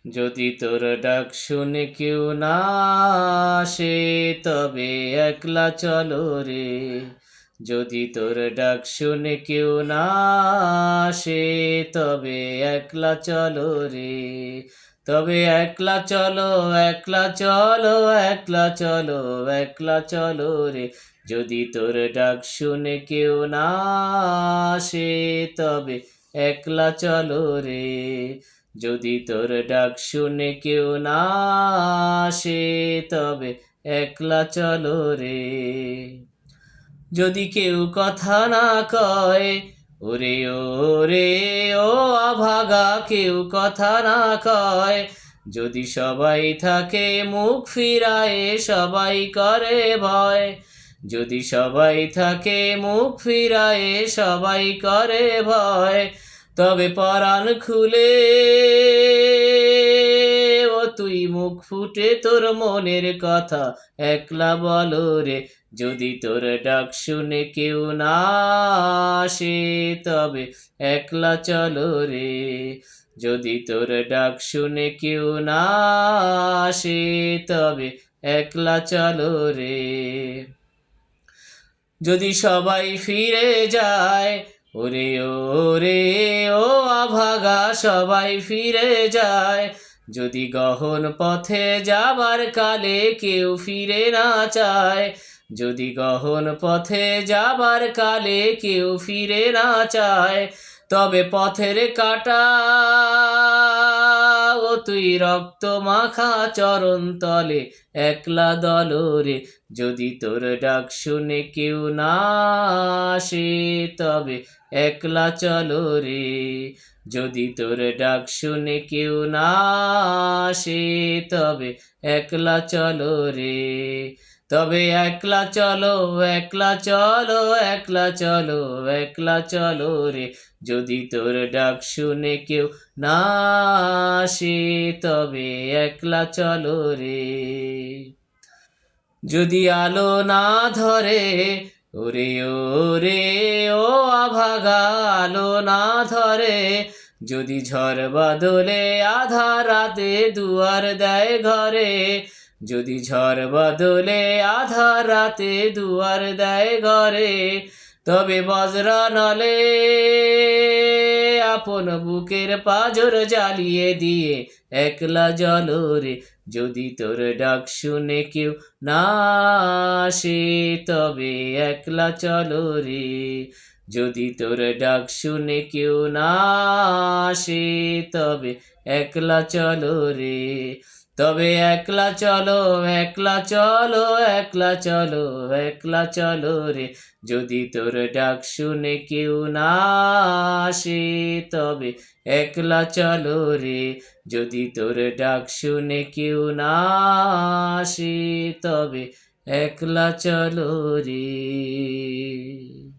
যদি তোর ডাক শুনে কেউ না আসে তবে একলা চলো রে। যদি তোর ডাক শুনে কেউ না আসে তবে একলা চলো রে। তবে একলা চলো, একলা চলো, একলা চলো, একলা চলো রে। যদি তোর ডাক শুনে কেউ না আসে তবে একলা চলো রে। যদি তোর ডাক শুনে কেউ না আসে তবে একলা চলো রে। যদি কেউ কথা না কয়, ওরে ওরে ও অভাগা, কেউ কথা না কয়। যদি সবাই থাকে মুখ ফিরায়, সবাই করে ভয়। যদি সবাই থাকে মুখ ফিরায়, সবাই করে ভয়। তবে পরাণ খুলে ও তুই মুখ ফুটে তোর মনের কথা একলা বলো রে। যদি তোর ডাক শুনে কেউ না আসে তবে একলা চলো রে। যদি তোর ডাক শুনে কেউ না আসে তবে একলা চলো রে। যদি সবাই ফিরে যায়, ওরে ওরে ও অভাগা, সবাই ফিরে যায়। যদি গহন পথে যাবার কালে কেউ ফিরে না চায়, যদি গহন পথে যাবার কালে কেউ ফিরে না চায়, তবে পথের কাটা ও তুই রক্ত মাখা চরণ তলে একলা দলরে। যদি তোর ডাক শুনে কেউ না আসে তবে একলা চলো রে। যদি তোর ডাক শুনে কেউ না আসে তবে একলা চলো রে। তবে একলা চলো, একলা চলো, একলা চলো, একলা চলো রে। যদি তোর ডাক শুনে কেউ না আসে তবে একলা চলো রে। যদি আলো না ধরে, ওরে ওরে ও অভাগা, আলো না ধরে। যদি ঝড় বাদলে আধা রাতে দুয়ার দেয় ঘরে, যদি ঝড় বাদলে আধা রাতে দুয়ার দেয় ঘরে, তবে বজ্রা নলে আপন বুকের পাঁজর জ্বালিয়ে দিয়ে একলা জ্বলরে। যদি তোর ডাক শুনে কেউ না আসে তবে একলা চলো রে। যদি তোর ডাক শুনে কেউ না আসে তবে একলা চলো রে। তবে একলা চলো, একলা চলো, একলা চলো, একলা চলো রে। যদি তোর ডাক শুনে কেউ না আসে তবে একলা চলো রে। যদি তোর ডাক শুনে কেউ না আসে তবে একলা চলো রে।